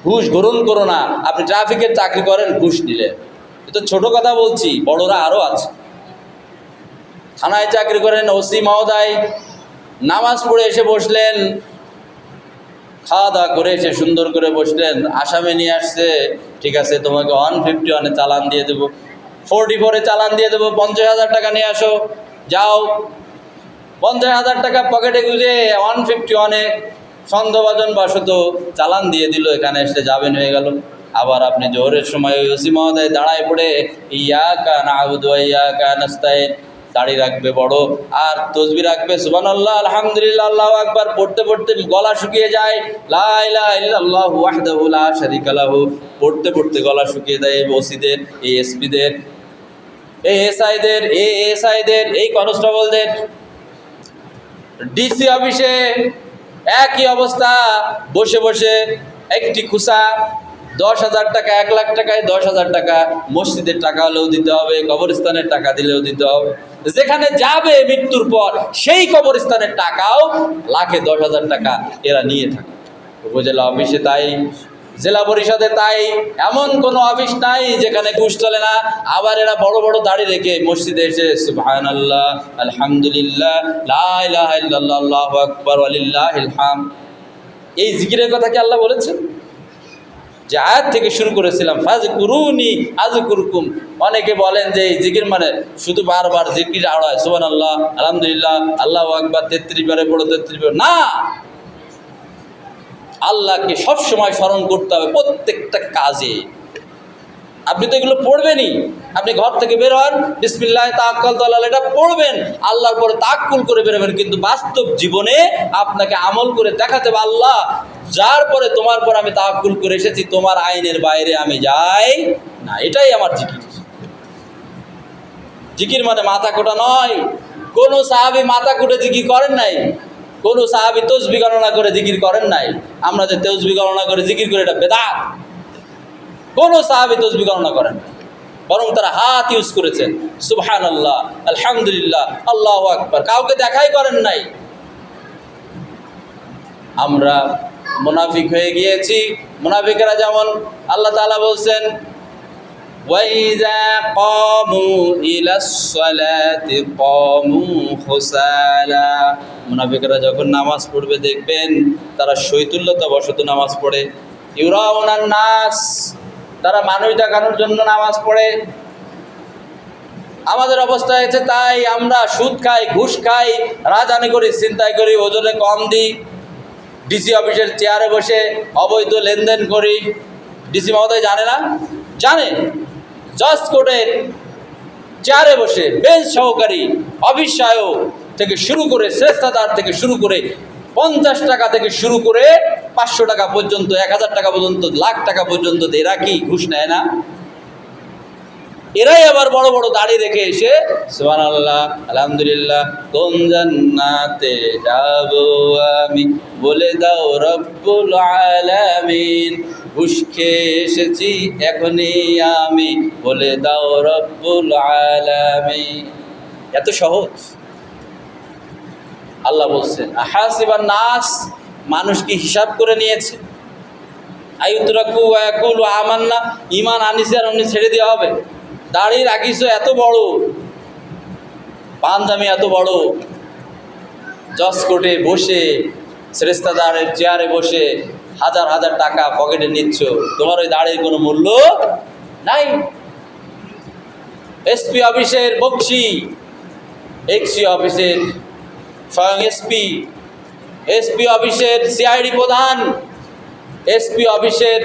ঘুষ গ্রহণ করো না। আপনি ট্রাফিকের চাকরি করেন, ঘুষ নিলেন, এটা ছোট কথা বলছি, বড়রা আরো আছে। থানায় চাকরি করেন, ওসি মহোদয় নামাজ পড়ে এসে বসলেন, খাওয়া দাওয়া করে এসে সুন্দর করে বসলেন, আসামে নিয়ে আসছে, ঠিক আছে তোমাকে 151-এ চালান দিয়ে দেবো, 44-এ চালান দিয়ে দেবো, 50,000 টাকা নিয়ে আসো, যাও। 50,000 টাকা পকেটে গুঁজে 151-এ সন্দেহভাজন বশত চালান দিয়ে দিল, এখানে এসে যাবেন হয়ে গেল। আবার আপনি জোহরের সময় ওসি মহোদয় দাঁড়ায় পড়ে ইয়াকা না'বুদু ওয়া ইয়াকা নাস্তাইন, দাড়ি রাখবে বড় আর তসবিহ রাখবে সুবহানাল্লাহ আলহামদুলিল্লাহ আল্লাহু আকবার, পড়তে পড়তে গলা শুকিয়ে যায়, লা ইলাহা ইল্লাল্লাহু ওয়াহদাহু লা শারীকা লাহু, পড়তে পড়তে গলা শুকিয়ে দেয়। এই ওসিদের, এই এসপিদের, এই এসআইদের, এই এসআইদের, এই কনস্টেবলদের, ডিসি অফিসে একই অবস্থা। বসে বসে একটি খুসা 10,000 টাকা, 1 লাখ টাকায় 10,000 টাকা, মসজিদের টাকা হলেও দিতে হবে, কবরস্থানের টাকা দিলেও দিতে হবে। যেখানে যাবে মৃত্যুর পর সেই কবরস্থানের টাকাও লাখে 10,000 টাকা এরা নিয়ে থাকে। উপজেলা অফিসে তাই, জেলা পরিষদে তাই, এমন কোনো অফিস নাই যেখানে ঘুষ চলে না। আবার এরা বড় বড় দাড়ি রেখে মসজিদে এসে সুবহানাল্লাহ আলহামদুলিল্লাহ লা ইলাহা ইল্লাল্লাহ আল্লাহু আকবার ওয়া লিল্লাহিল হামদ, এই জিকিরের কথা কি আল্লাহ বলেছেন? যে আয়াত থেকে শুরু করেছিলাম ফাযকুরুনি আযকুরকুম। অনেকে বলেন যে এই জিকির মানে শুধু বারবার জিকির আওড়ায়, সুবহানাল্লাহ আলহামদুলিল্লাহ আল্লাহু আকবার 33 বারে পড়ো, 33 বার না। আল্লাহকে সব সময় স্মরণ করতে হবে প্রত্যেকটা কাজে। আপনি তো এগুলো পড়বেনই, আপনি ঘর থেকে বের হন বিসমিল্লাহ তাওয়াক্কালতু আলাল্লাহ, এটা পড়বেন, আল্লাহর পরে তাওয়াক্কুল করে বেরোবেন। কিন্তু বাস্তব জীবনে আপনাকে আমল করে দেখাতে হবে, আল্লাহ যার পরে তোমার পর আমি তাওয়াক্কুল করে এসেছি, তোমার আইনের বাইরে আমি যাই না। এটাই আমার জিকির। জিকির মানে মাথা কোটা নয়, কোন সাহাবী মাথা কুটে জিকির করেন নাই, কোন সাহাবী তাসবিহ গণনা করে জিকির করেন নাই। আমরা যে তাসবিহ গণনা করে জিকির করি এটা বেদাত। কোন সাহাবী তাসবিহ গণনা করেন নাই, বরং তারা হাত ইউজ করেছেন, সুবহানাল্লাহ, আলহামদুলিল্লাহ, আল্লাহু আকবার, কাউকে দেখাই করেন নাই। আমরা মুনাফিক হয়ে গিয়েছি। মুনাফিকরা যেমন আল্লাহ তাআলা বলছেন, ওয়াইযা ক্বামু ইলাস সালাতি ক্বামু খুসালা। মুনাফিকরা যখন নামাজ পড়বে দেখবেন তারা শৈথুল্যতা বশত নামাজ পড়ে। ইউরাউনান নাস, তারা মানুষ দেখানোর জন্য নামাজ পড়ে। আমাদের অবস্থা হয়েছে তাই, আমরা সুদ খাই, ঘুষ খাই, রাজধানী করি, ছিনতাই করি, ওজনে কম দিই, ডিসি অফিসের চেয়ারে বসে অবৈধ লেনদেন করি। ডিসি মহোদয় জানে না? জানে। জজ কোর্টের চেয়ারে বসে বেঞ্চ সহকারী, অফিস সহায়ক থেকে শুরু করে, শ্রেষ্ঠাদার থেকে শুরু করে, 50 টাকা থেকে শুরু করে 500 টাকা পর্যন্ত, 1000 টাকা পর্যন্ত, লাখ টাকা পর্যন্ত এরা কি ঘুষ নেয় না? এরাই আবার বড় বড় দাড়ি রেখে এসে সুবহানাল্লাহ, আলহামদুলিল্লাহ, কোন জান্নাতে যাব আমি বলে দাও রব্বুল আলামিন, ঘুষ খেয়ে এসেছি এখনই আমি বলে দাও রব্বুল আলামিন। এত সহজ। আল্লাহ বলছেন আহাসিবান নাস, মানুষ কি হিসাব করে নিয়েছে? আইয়ুতরাকু ওয়া ইয়াকুলু আমান্না, ঈমান আনিছে আর অমনি ছেড়ে দেওয়া হবে? দাড়ি রাখিস এত বড়, পাঞ্জামি এত বড়, জজ কোর্টে বসে, শ্রেষ্ঠাদারের চেয়ারে বসে হাজার হাজার টাকা পকেটে নিচ্ছ, তোমার ওই দাড়ির কোনো মূল্য নাই। এসপি অফিসের বকশি, এক্সি অফিসের স্বয়ং এসপি, এসপি অফিসের সিআইডি প্রধান, এসপি অফিসের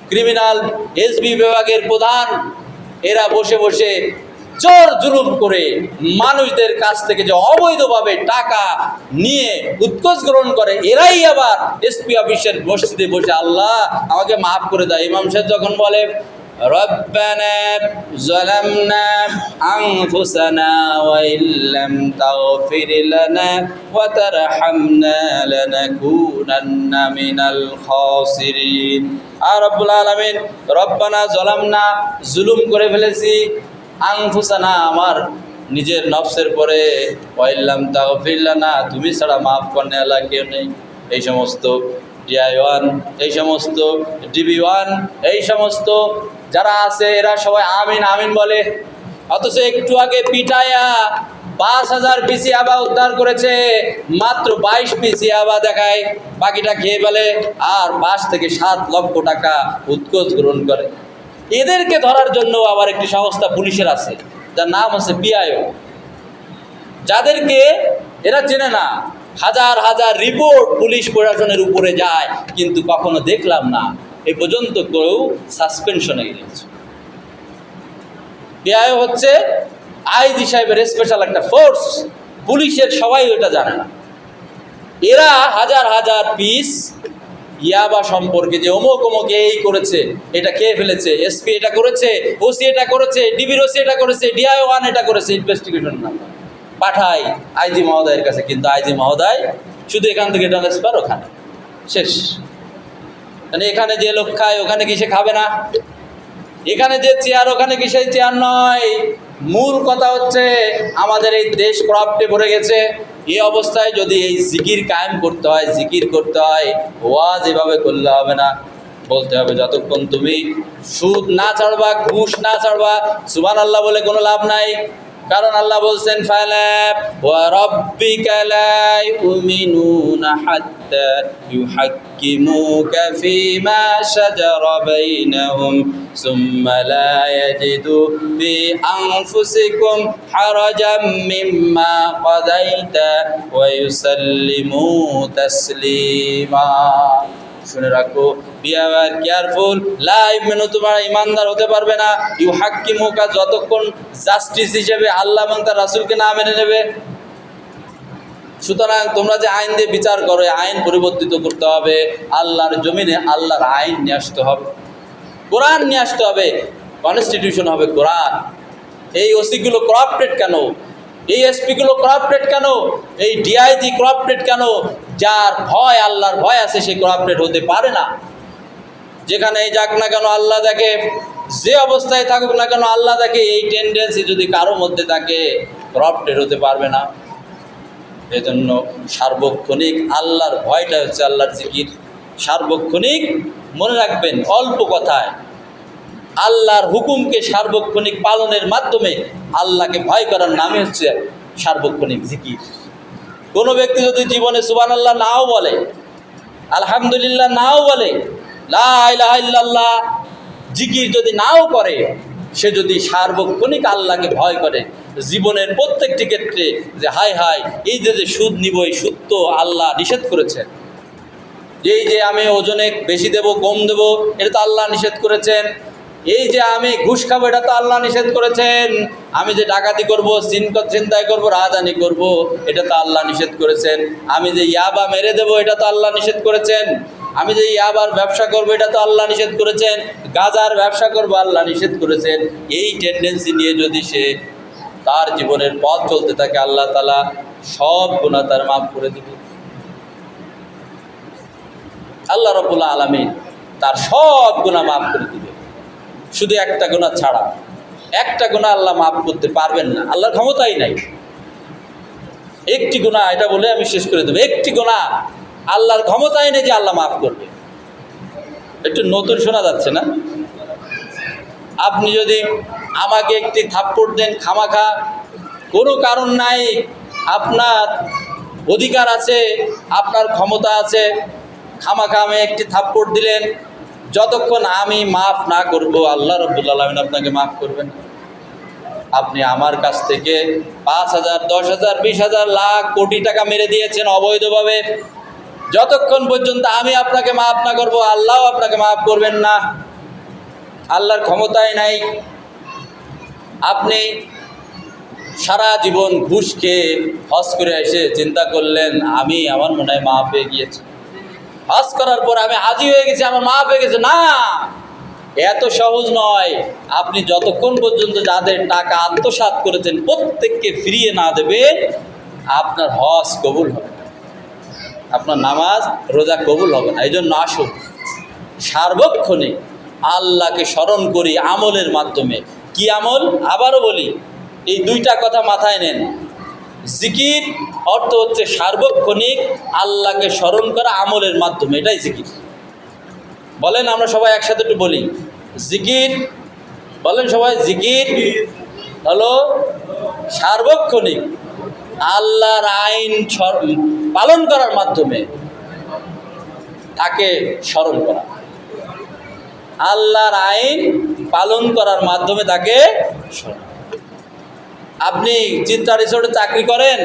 ক্রিমিনাল এসবি বিভাগের প্রধান, এরা বসে বসে জোর জুলুম করে মানুষদের কাছ থেকে যে অবৈধভাবে টাকা নিয়ে উৎকোচ গ্রহণ করে, এরাই আবার এসপি অফিসের মসজিদে বসে আল্লাহ আমাকে মাফ করে দেয়। ইমাম সাহেব যখন বলে রব্বানা যালামনা আনফুসানা ওয়া ইল্লাম তাগফির লানা ওয়া তারহামনা লানাকুনান্না মিনাল খাসিরিন। আর রব্বুল আলামিন, রব্বানা যালামনা, জুলুম করে ফেলেছি, আনফুসানা, আমার নিজের নফসের পরে, ওয়া ইল্লাম তাগফির লানা, তুমি ছাড়া মাফ করনে আল্লাহ কেউ নেই। এই সমস্ত DI1, এই সমস্ত DB1, এই সমস্ত যারা আছে এরা সবাই আমিন আমিন বলে, অথচ একটু আগে পিটায়া 5000 পিস ইয়াবা উদ্ধার করেছে, মাত্র 22 পিস ইয়াবা দেখায়, বাকিটা খেয়ে ফেলে, আর 5 থেকে 7 লক্ষ টাকা উৎকোচ গ্রহণ করে। এদেরকে ধরার জন্য আবার একটি সংস্থা পুলিশের আছে, যার নাম হচ্ছে PIO, যাদেরকে এরা চেনে না। হাজার হাজার রিপোর্ট পুলিশ প্রশাসনের উপরে যায়, কিন্তু কখনো দেখলাম না এই পর্যন্ত কেউ সাসপেনশনে গিয়েছে। PIO হচ্ছে আইজি সাহেবের স্পেশাল একটা ফোর্স, পুলিশের সবাই ওটা জানে না। এরা হাজার হাজার পিস ইয়াবা সম্পর্কে যে অমুক অমুক এই করেছে, এটা খেয়ে ফেলেছে, এসপি এটা করেছে, ওসি এটা করেছে, ডিবির ওসি এটা করেছে, DI1 এটা করেছে, ইনভেস্টিগেশন নাম্বার পাঠাই আইজি মহোদয়ের কাছে, কিন্তু আইজি মহোদয় শুধু এখান থেকে ট্রান্সফার ওখানে শেষ। মানে এখানে যে লোক খায় ওখানে কি সে খাবে না? এখানে যে চেয়ার ওখানে কি সেই চেয়ার নয়। মূল কথা হচ্ছে আমাদের এই দেশ করাপ্টে ভরে গেছে। এই অবস্থায় যদি এই জিকির কায়েম করতে হয়, জিকির করতে হয়, ওয়াজ এভাবে করলে হবে না। বলতে হবে যতক্ষণ তুমি সুদ না ছাড়বা, ঘুষ না ছাড়বা, সুবহানাল্লাহ বলে কোনো লাভ নাই। কারণ আল্লাহ বলছেন ফালা ওয়া রাব্বিকা লা ইউমিনুনা হাত্তা ইউহাক্কিমুকা ফীমা শাজারা বাইনাহুম সুম্মা লা ইয়াজিদু ফি আনফুসিকুম হারাজাম মিম্মা কাদাইতা ওয়া ইউসাল্লিমু তাসলিমা। শুনে রাখো, বি আর কেয়ারফুল, লা ইউমিনু, তোমরা ইমানদার হতে পারবে না, ইউ হাক্কিমুকা, যতক্ষণ জাস্টিস হিসেবে আল্লাহ এবং তার রাসূলকে না মেনে নেবে। সুতরাং তোমরা যে আইন দিয়ে বিচার করো, আইন পরিবর্তিত করতে হবে। আল্লাহর জমিনে আল্লাহর আইন নিয়ে আসতে হবে, কোরআন নিয়ে আসতে হবে, কনস্টিটিউশন হবে কোরআন। এই ওসিগুলো করাপ্টেড কেন? এই এসপিগুলো করাপ্টেড কেন, এই ডিআইজি করাপ্টেড কেন? যার ভয়, আল্লাহর ভয় আছে, সে করাপ্টেড হতে পারে না। যেখানেই যাক না কেন আল্লাহ দেখে, যে অবস্থায় থাকুক না কেন আল্লাহ দেখে। এই টেন্ডেন্সি যদি কারো মধ্যে থাকে, করাপ্টেড হতে পারবে না। এজন্য সার্বক্ষণিক আল্লাহর ভয়টা হচ্ছে আল্লাহর জিকির। সার্বক্ষণিক মনে রাখবেন, অল্প কথায় আল্লাহর হুকুমকে সার্বক্ষণিক পালনের মাধ্যমে আল্লাহকে ভয় করার নামে হচ্ছে সার্বক্ষণিক জিকির। কোনো ব্যক্তি যদি জীবনে সুবহানাল্লাহ নাও বলে, আলহামদুলিল্লাহ নাও বলে, লা ইলাহা ইল্লাল্লাহ জিকির যদি নাও করে, সে যদি সার্বক্ষণিক আল্লাহকে ভয় করে জীবনের প্রত্যেকটি ক্ষেত্রে, যে হায় হায় এই যে সুদ নিব, এই সুদ তো আল্লাহ নিষেধ করেছেন। এই যে আমি ওজনে বেশি দেব কম দেব, এটা তো আল্লাহ নিষেধ করেছেন। এই যে আমি ঘুষ খাবো, এটা তো আল্লাহ নিষেধ করেছেন। আমি যে ডাকাতি করব, ছিনতাই করব, রাজধানী করব, এটা তো আল্লাহ নিষেধ করেছেন। আমি যে ইয়াবা মেরে দেব, এটা তো আল্লাহ নিষেধ করেছেন। আমি যে ইয়াবার ব্যবসা করব, এটা তো আল্লাহ নিষেধ করেছেন। গাঁজার ব্যবসা করব, আল্লাহ নিষেধ করেছেন। এই টেন্ডেন্সি নিয়ে যদি সে তার জীবনের পথ চলতে থাকে, আল্লাহ তাআলা সব গুনাহ তার মাফ করে দিবে। আল্লাহ রাব্বুল আলামিন তার সব গুনাহ মাফ করে দিবে, শুধু একটা গুনাহ ছাড়া। একটা গুনাহ আল্লাহ মাফ করতে পারবেন না, আল্লাহর ক্ষমতাই নাই। একটি গুনাহ, এটা বলে আমি শেষ করে দেবো, একটি গুনাহ আল্লাহর ক্ষমতাই নেই যে আল্লাহ মাফ করবে। একটু নতুন শোনা যাচ্ছে না? আপনি যদি আমাকে একটি থাপ্পড় দেন খামাখা, কোনো কারণ নাই, আপনার অধিকার আছে, আপনার ক্ষমতা আছে, খামাখা আমি একটি থাপ্পড় দিলেন, যতক্ষণ আমি মাফ না করব আল্লাহ রাব্বুল আলামিন আপনাকে মাফ করবেন। আপনি আমার কাছ থেকে 5,000, 10,000, 20,000, লাখ, কোটি টাকা মেরে দিয়েছেন অবৈধভাবে, যতক্ষণ পর্যন্ত আমি আপনাকে মাফ না করব আল্লাহও আপনাকে মাফ করবেন না। আল্লাহর ক্ষমতাই নাই। আপনি সারা জীবন ঘুষ খেয়ে হজ করে এসে চিন্তা করলেন, আমার মনে হয় মাফ হয়ে গিয়েছে, হজ করার পর আমি হাজি হয়ে গেছি, আমার মাফ হয়ে গেছে। না, এত সহজ নয়। আপনি যতক্ষণ পর্যন্ত যাদের টাকা আত্মসাৎ করেছেন প্রত্যেককে ফিরিয়ে না দেবেন, আপনার হজ কবুল হবে না, আপনার নামাজ রোজা কবুল হবে না। এই জন্য আসুন সার্বক্ষণিক আল্লাহকে স্মরণ করি আমলের মাধ্যমে। কি আমল? আবারও বলি, এই দুইটা কথা মাথায় নেন। জিকির অর্থ হচ্ছে সার্বক্ষণিক আল্লাহকে স্মরণ করা আমলের মাধ্যমে, এটাই জিকির। বলেন আমরা সবাই একসাথে একটু বলি, জিকির। বলেন সবাই, জিকির হলো সার্বক্ষণিক আল্লাহর আইন পালন করার মাধ্যমে তাকে স্মরণ করা। আল্লাহর আইন পালন করার মাধ্যমে তাকে স্মরণ। আপনি চিন্তা রিসোর্টে চাকরি করেন,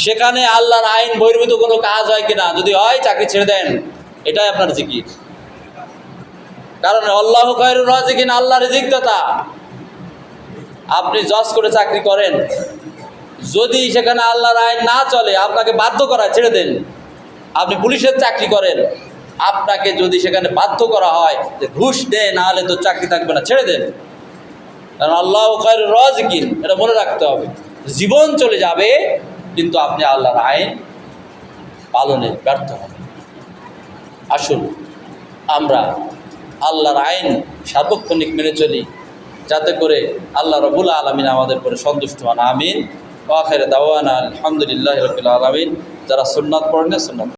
সেখানে আল্লাহর আইন বহির্ভূত কোনো কাজ হয় কিনা, যদি হয় চাকরি ছেড়ে দেন, এটাই আপনার জিকির। কারণ আল্লাহু খায়রুর রাযিকিন, আল্লাহ রিজিক দাতা। আপনি জজ করে চাকরি করেন, যদি সেখানে আল্লাহর আইন না চলে, আপনাকে বাধ্য করা, ছেড়ে দেন। আপনি পুলিশের চাকরি করেন, আপনাকে যদি সেখানে বাধ্য করা হয় যে ঘুষ দেয়, না হলে তো চাকরি থাকবে না, ছেড়ে দেন। কারণ আল্লাহু খায়রুর রাযিকিন, এটা মনে রাখতে হবে। জীবন চলে যাবে কিন্তু আপনি আল্লাহর আইন পালনে ব্যর্থ হবেন। আসুন আমরা আল্লাহর আইন সার্বক্ষণিক মেনে চলি, যাতে করে আল্লাহ রাব্বুল আলামিন আমাদের উপরে সন্তুষ্ট হন। আমিন। ওয়া আখিরু দাওয়ানা আলহামদুলিল্লাহি রাব্বিল আলামিন। যারা সুন্নাত পড়েন সুন্নাত